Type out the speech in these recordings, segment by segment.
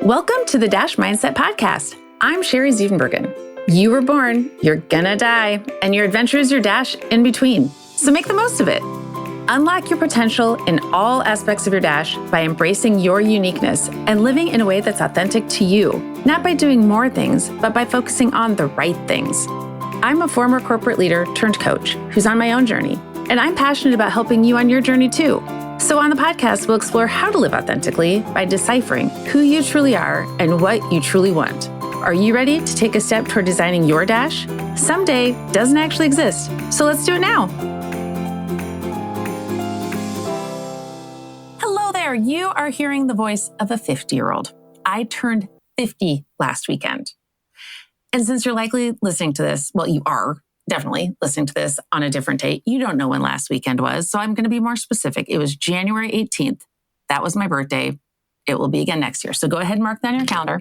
Welcome to the Dash Mindset Podcast. I'm Sherry Zievenbergen. You were born, you're gonna die, and your adventure is your dash in between. So make the most of it. Unlock your potential in all aspects of your dash by embracing your uniqueness and living in a way that's authentic to you, not by doing more things, but by focusing on the right things. I'm a former corporate leader turned coach who's on my own journey, and I'm passionate about helping you on your journey too. So on the podcast, we'll explore how to live authentically by deciphering who you truly are and what you truly want. Are you ready to take a step toward designing your dash? Someday doesn't actually exist, so let's do it now. Hello there, you are hearing the voice of a 50-year-old. I turned 50 last weekend. And since you're likely listening to this, well, you are definitely listening to this on a different date. You don't know when last weekend was, so I'm going to be more specific. It was January 18th. That was my birthday. It will be again next year. So go ahead and mark that on your calendar.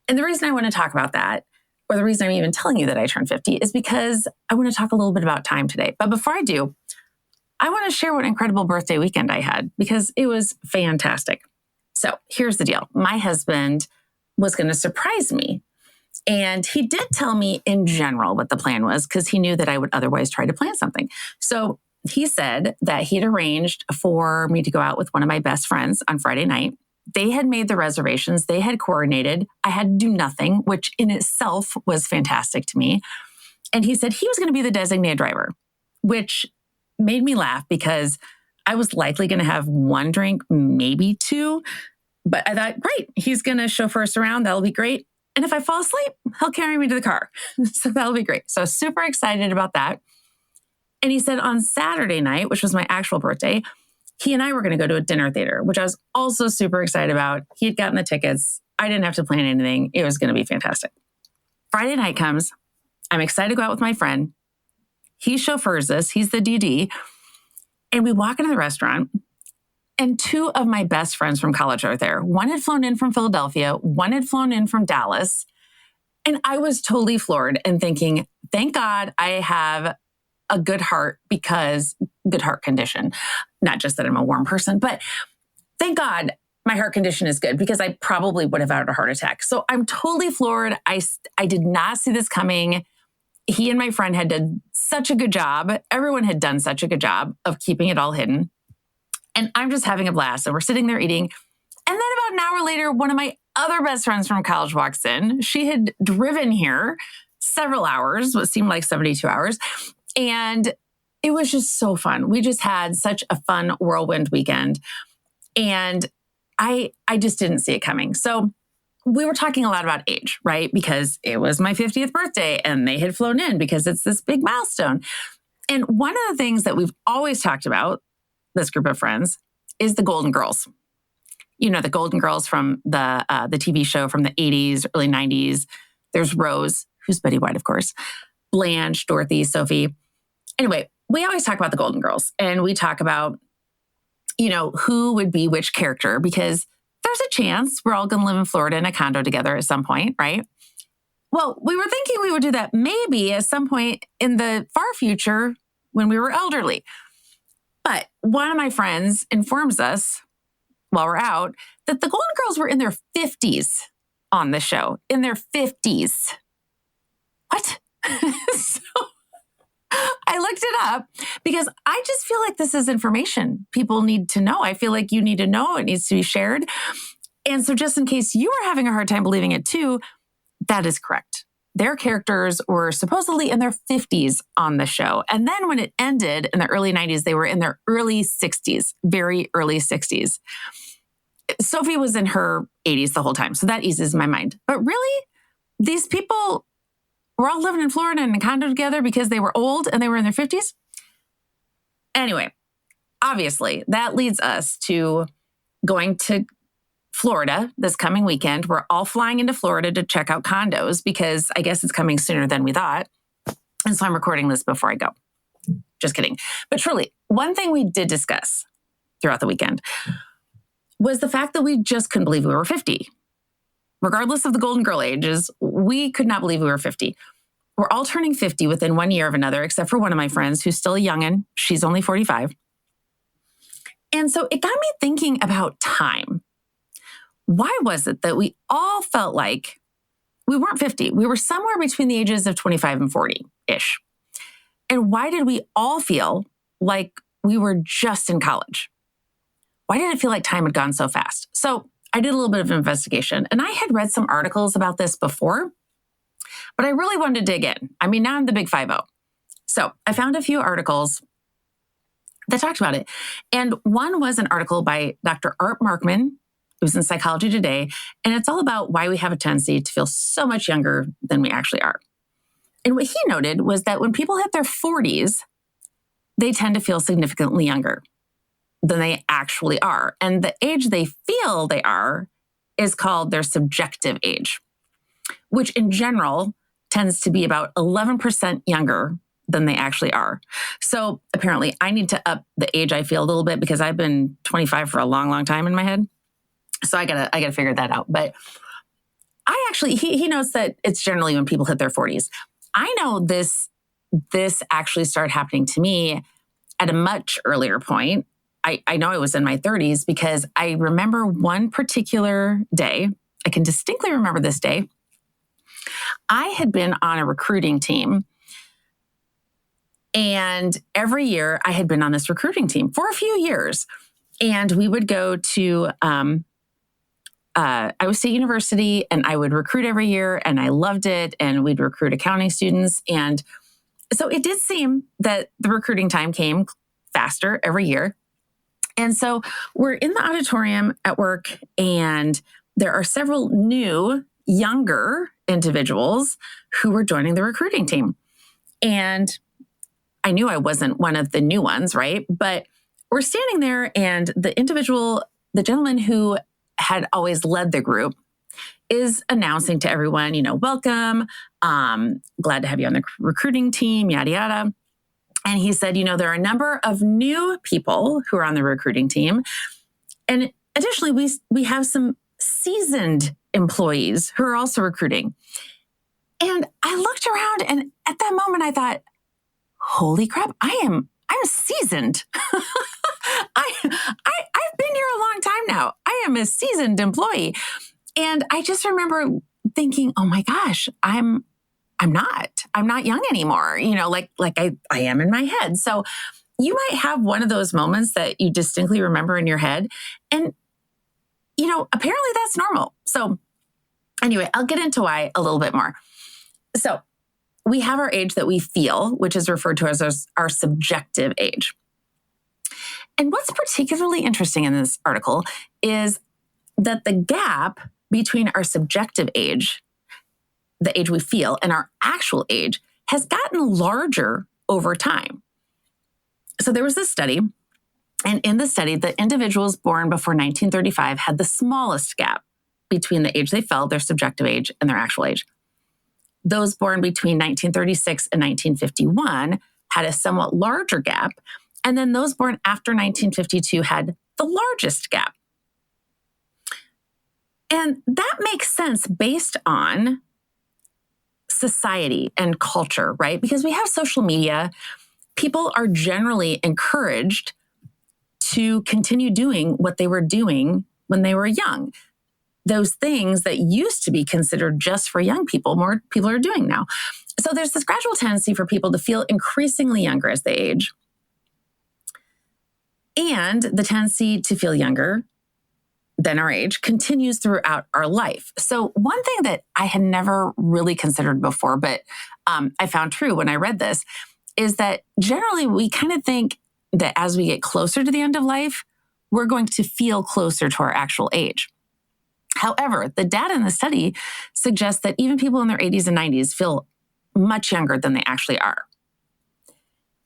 And the reason I want to talk about that, or the reason I'm even telling you that I turned 50, is because I want to talk a little bit about time today. But before I do, I want to share what an incredible birthday weekend I had because it was fantastic. So here's the deal. My husband was going to surprise me. And he did tell me in general what the plan was because he knew that I would otherwise try to plan something. So he said that he'd arranged for me to go out with one of my best friends on Friday night. They had made the reservations. They had coordinated. I had to do nothing, which in itself was fantastic to me. And he said he was going to be the designated driver, which made me laugh because I was likely going to have one drink, maybe two. But I thought, great, he's going to chauffeur us around. That'll be great. And if I fall asleep, he'll carry me to the car. So that'll be great. So super excited about that. And he said on Saturday night, which was my actual birthday, he and I were going to go to a dinner theater, which I was also super excited about. He had gotten the tickets. I didn't have to plan anything. It was going to be fantastic. Friday night comes. I'm excited to go out with my friend. He chauffeurs us. He's the DD. And we walk into the restaurant. And two of my best friends from college are there. One had flown in from Philadelphia. One had flown in from Dallas. And I was totally floored and thinking, thank God I have a good heart condition. Not just that I'm a warm person, but thank God my heart condition is good because I probably would have had a heart attack. So I'm totally floored. I did not see this coming. He and my friend had done such a good job. Everyone had done such a good job of keeping it all hidden. And I'm just having a blast. So we're sitting there eating. And then about an hour later, one of my other best friends from college walks in. She had driven here several hours, what seemed like 72 hours. And it was just so fun. We just had such a fun whirlwind weekend. And I just didn't see it coming. So we were talking a lot about age, right? Because it was my 50th birthday and they had flown in because it's this big milestone. And one of the things that we've always talked about, this group of friends, is the Golden Girls. You know, the Golden Girls from the TV show from the 80s, early 90s. There's Rose, who's Betty White, of course, Blanche, Dorothy, Sophie. Anyway, we always talk about the Golden Girls and we talk about, you know, who would be which character because there's a chance we're all going to live in Florida in a condo together at some point, right? Well, we were thinking we would do that maybe at some point in the far future when we were elderly. But one of my friends informs us while we're out that the Golden Girls were in their 50s on the show. In their 50s. What? So I looked it up because I just feel like this is information people need to know. I feel like you need to know. It needs to be shared. And so just in case you are having a hard time believing it too, that is correct. Their characters were supposedly in their 50s on the show. And then when it ended in the early 90s, they were in their early 60s, very early 60s. Sophie was in her 80s the whole time. So that eases my mind. But really, these people were all living in Florida in a condo together because they were old and they were in their 50s? Anyway, obviously, that leads us to going to Florida this coming weekend. We're all flying into Florida to check out condos because I guess it's coming sooner than we thought. And so I'm recording this before I go. Just kidding. But truly, one thing we did discuss throughout the weekend was the fact that we just couldn't believe we were 50. Regardless of the Golden Girl ages, we could not believe we were 50. We're all turning 50 within 1 year of another, except for one of my friends who's still a youngin'. She's only 45. And so it got me thinking about time. why was it that we all felt like we weren't 50? We were somewhere between the ages of 25 and 40-ish. And why did we all feel like we were just in college? Why did it feel like time had gone so fast? So I did a little bit of investigation, and I had read some articles about this before, but I really wanted to dig in. I mean, now I'm the big 5-0. So I found a few articles that talked about it. And one was an article by Dr. Art Markman. It was in Psychology Today, and it's all about why we have a tendency to feel so much younger than we actually are. And what he noted was that when people hit their 40s, they tend to feel significantly younger than they actually are. And the age they feel they are is called their subjective age, which in general tends to be about 11% younger than they actually are. So apparently I need to up the age I feel a little bit because I've been 25 for a long, long time in my head. So I gotta figure that out. But I actually, he notes that it's generally when people hit their 40s. I know this actually started happening to me at a much earlier point. I know I was in my 30s because I remember one particular day. I can distinctly remember this day. I had been on a recruiting team, and every year I had been on this recruiting team for a few years. And we would go to Iowa State University, and I would recruit every year, and I loved it. And we'd recruit accounting students. And so it did seem that the recruiting time came faster every year. And so we're in the auditorium at work, and there are several new, younger individuals who were joining the recruiting team. And I knew I wasn't one of the new ones, right? But we're standing there, and the gentleman who had always led the group is announcing to everyone, welcome, glad to have you on the recruiting team, yada, yada. And he said, there are a number of new people who are on the recruiting team. And additionally, we have some seasoned employees who are also recruiting. And I looked around, and at that moment I thought, holy crap, I'm seasoned. I've been here a long time now. I am a seasoned employee. And I just remember thinking, oh my gosh, I'm not young anymore, like I am in my head. So you might have one of those moments that you distinctly remember in your head. And, apparently that's normal. So anyway, I'll get into why a little bit more. So we have our age that we feel, which is referred to as our subjective age. And what's particularly interesting in this article is that the gap between our subjective age, the age we feel, and our actual age has gotten larger over time. So there was this study, and in the study, the individuals born before 1935 had the smallest gap between the age they felt, their subjective age, and their actual age. Those born between 1936 and 1951 had a somewhat larger gap, and then those born after 1952 had the largest gap. And that makes sense based on society and culture, right? Because we have social media. People are generally encouraged to continue doing what they were doing when they were young. Those things that used to be considered just for young people, more people are doing now. So there's this gradual tendency for people to feel increasingly younger as they age. And the tendency to feel younger than our age continues throughout our life. So one thing that I had never really considered before, but I found true when I read this, is that generally we kind of think that as we get closer to the end of life, we're going to feel closer to our actual age. However, the data in the study suggests that even people in their 80s and 90s feel much younger than they actually are.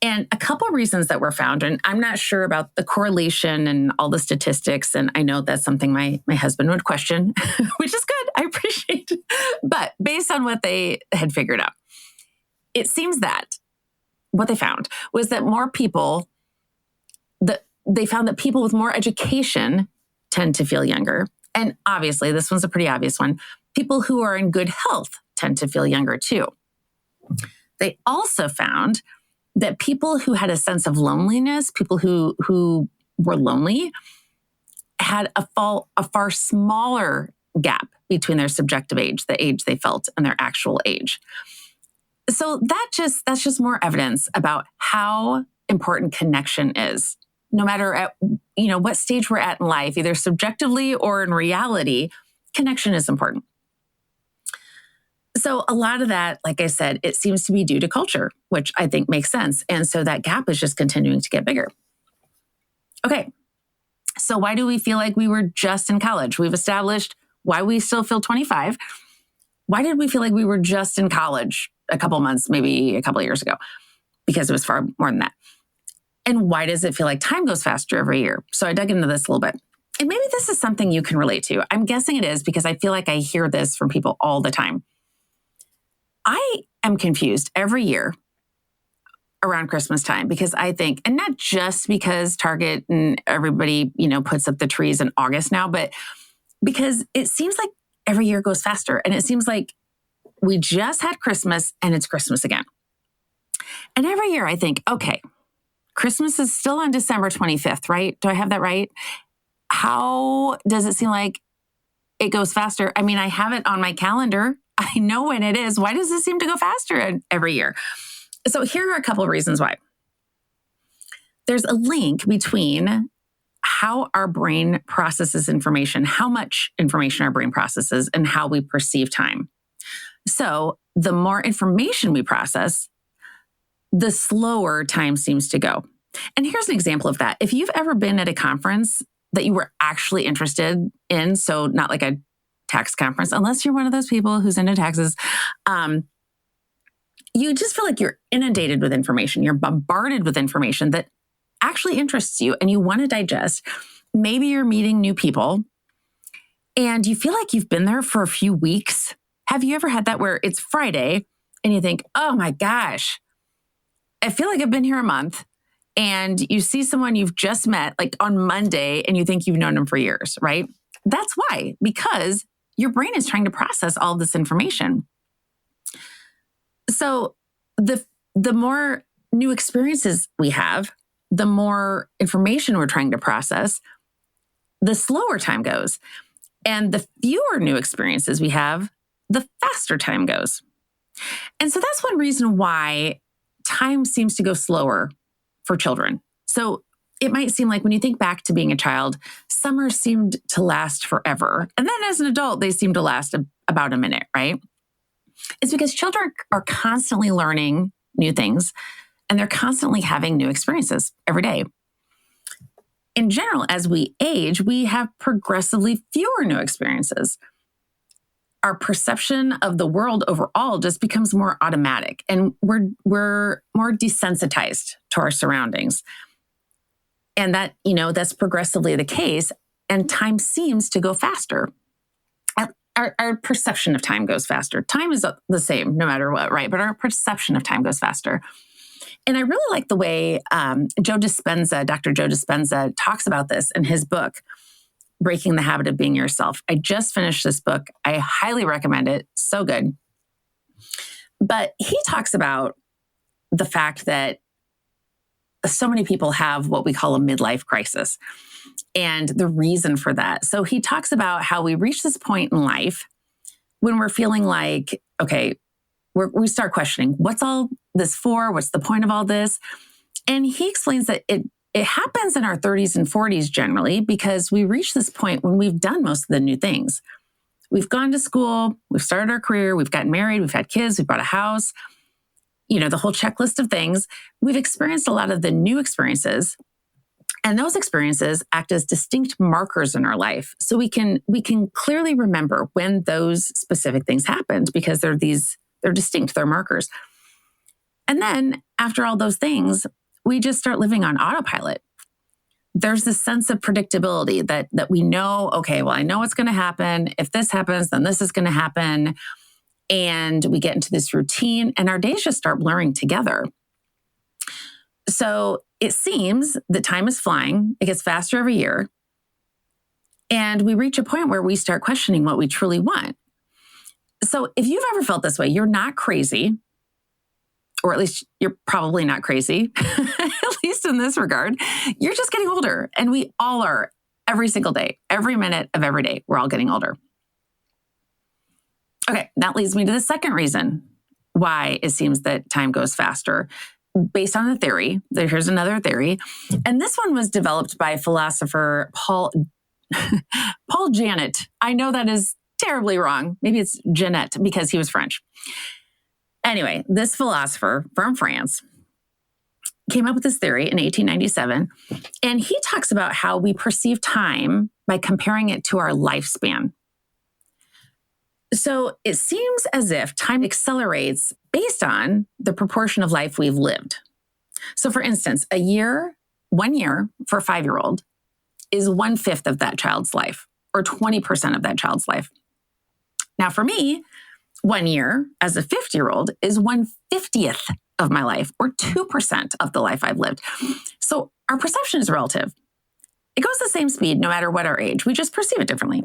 And a couple of reasons that were found, and I'm not sure about the correlation and all the statistics, and I know that's something my husband would question, which is good, I appreciate it. But based on what they had figured out, it seems that what they found was that they found that people with more education tend to feel younger. And obviously, this one's a pretty obvious one. People who are in good health tend to feel younger too. They also found that people who had a sense of loneliness, people who were lonely, had a far smaller gap between their subjective age, the age they felt, and their actual age. So that's just more evidence about how important connection is. No matter at what stage we're at in life, either subjectively or in reality, connection is important. So a lot of that, like I said, it seems to be due to culture, which I think makes sense. And so that gap is just continuing to get bigger. Okay, so why do we feel like we were just in college? We've established why we still feel 25. Why did we feel like we were just in college a couple months, maybe a couple of years ago? Because it was far more than that. And why does it feel like time goes faster every year? So I dug into this a little bit. And maybe this is something you can relate to. I'm guessing it is because I feel like I hear this from people all the time. I am confused every year around Christmas time because I think, and not just because Target and everybody, puts up the trees in August now, but because it seems like every year goes faster. And it seems like we just had Christmas and it's Christmas again. And every year I think, okay, Christmas is still on December 25th, right? Do I have that right? How does it seem like it goes faster? I mean, I have it on my calendar. I know when it is. Why does it seem to go faster every year? So here are a couple of reasons why. There's a link between how our brain processes information, how much information our brain processes, and how we perceive time. So the more information we process, the slower time seems to go. And here's an example of that. If you've ever been at a conference that you were actually interested in, so not like a tax conference, unless you're one of those people who's into taxes, you just feel like you're inundated with information. You're bombarded with information that actually interests you and you want to digest. Maybe you're meeting new people and you feel like you've been there for a few weeks. Have you ever had that where it's Friday and you think, oh my gosh, I feel like I've been here a month, and you see someone you've just met like on Monday and you think you've known them for years, right? That's why, because your brain is trying to process all of this information. So the more new experiences we have, the more information we're trying to process, the slower time goes. And the fewer new experiences we have, the faster time goes. And so that's one reason why time seems to go slower for children. So it might seem like when you think back to being a child, summers seemed to last forever. And then as an adult, they seem to last about a minute, right? It's because children are constantly learning new things and they're constantly having new experiences every day. In general, as we age, we have progressively fewer new experiences. Our perception of the world overall just becomes more automatic, and we're more desensitized to our surroundings. And that's progressively the case, and time seems to go faster. Our perception of time goes faster. Time is the same no matter what, right? But our perception of time goes faster. And I really like the way Dr. Joe Dispenza talks about this in his book, Breaking the Habit of Being Yourself. I just finished this book. I highly recommend it. So good. But he talks about the fact that so many people have what we call a midlife crisis and the reason for that. So he talks about how we reach this point in life when we're feeling like, okay, we start questioning, what's all this for? What's the point of all this? And he explains that it happens in our 30s and 40s generally because we reach this point when we've done most of the new things. We've gone to school, we've started our career, we've gotten married, we've had kids, we've bought a house, the whole checklist of things. We've experienced a lot of the new experiences, and those experiences act as distinct markers in our life. So we can clearly remember when those specific things happened because they're distinct, they're markers. And then after all those things, we just start living on autopilot. There's this sense of predictability that we know, okay, well, I know what's going to happen. If this happens, then this is going to happen. And we get into this routine and our days just start blurring together. So it seems that time is flying. It gets faster every year. And we reach a point where we start questioning what we truly want. So if you've ever felt this way, you're not crazy. Or at least you're probably not crazy, at least in this regard. You're just getting older, and we all are. every single day, every minute of every day. We're all getting older. Okay, that leads me to the second reason why it seems that time goes faster. Based on a theory, here's another theory. And this one was developed by philosopher Paul Janet. I know that is terribly wrong. Maybe it's Jeanette because he was French. Anyway, this philosopher from France came up with this theory in 1897. And he talks about how we perceive time by comparing it to our lifespan. So it seems as if time accelerates based on the proportion of life we've lived. So for instance, 1 year for a 5-year-old is 1/5 of that child's life, or 20% of that child's life. Now for me, 1 year as a 50-year-old is 1/50th of my life, or 2% of the life I've lived. So our perception is relative. It goes the same speed no matter what our age. We just perceive it differently.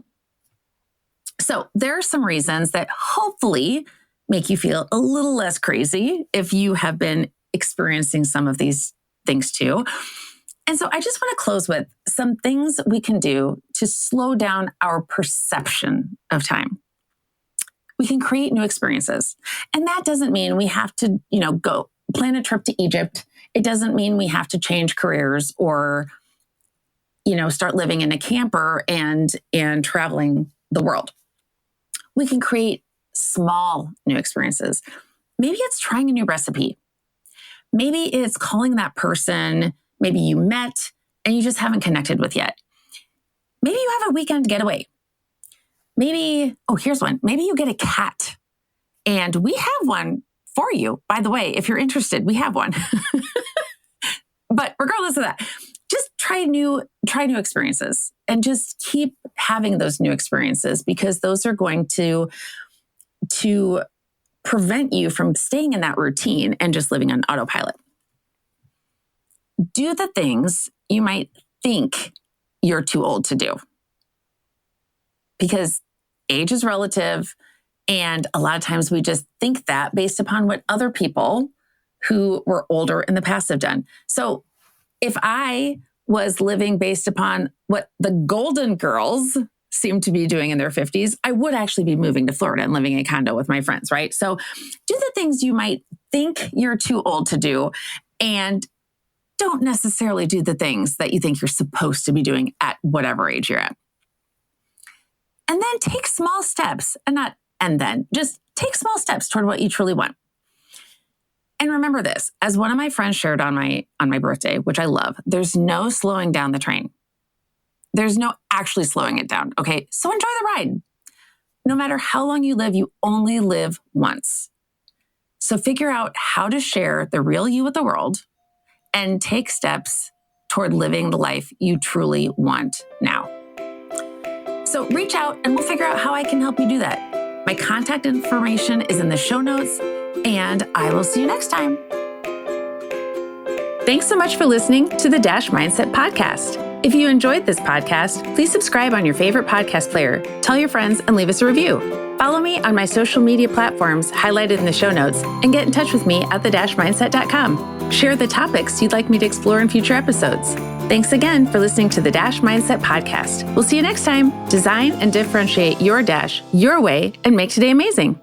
So there are some reasons that hopefully make you feel a little less crazy if you have been experiencing some of these things too. And so I just want to close with some things we can do to slow down our perception of time. We can create new experiences. And that doesn't mean we have to, go plan a trip to Egypt. It doesn't mean we have to change careers or, start living in a camper and traveling the world. We can create small new experiences. Maybe it's trying a new recipe. Maybe it's calling that person maybe you met and you just haven't connected with yet. Maybe you have a weekend getaway. Maybe, here's one. Maybe you get a cat and we have one for you. By the way, if you're interested, we have one. But regardless of that, just try new experiences and just keep having those new experiences, because those are going to prevent you from staying in that routine and just living on autopilot. Do the things you might think you're too old to do, because age is relative. And a lot of times we just think that based upon what other people who were older in the past have done. So if I was living based upon what the Golden Girls seem to be doing in their 50s, I would actually be moving to Florida and living in a condo with my friends, right? So do the things you might think you're too old to do, and don't necessarily do the things that you think you're supposed to be doing at whatever age you're at. And then take small steps, just take small steps toward what you truly want. And remember this, as one of my friends shared on my birthday, which I love, there's no slowing down the train. There's no actually slowing it down, okay? So enjoy the ride. No matter how long you live, you only live once. So figure out how to share the real you with the world and take steps toward living the life you truly want now. So reach out and we'll figure out how I can help you do that. My contact information is in the show notes, and I will see you next time. Thanks so much for listening to the Dash Mindset Podcast. If you enjoyed this podcast, please subscribe on your favorite podcast player, tell your friends, and leave us a review. Follow me on my social media platforms highlighted in the show notes, and get in touch with me at thedashmindset.com. Share the topics you'd like me to explore in future episodes. Thanks again for listening to the Dash Mindset Podcast. We'll see you next time. Design and differentiate your Dash your way and make today amazing.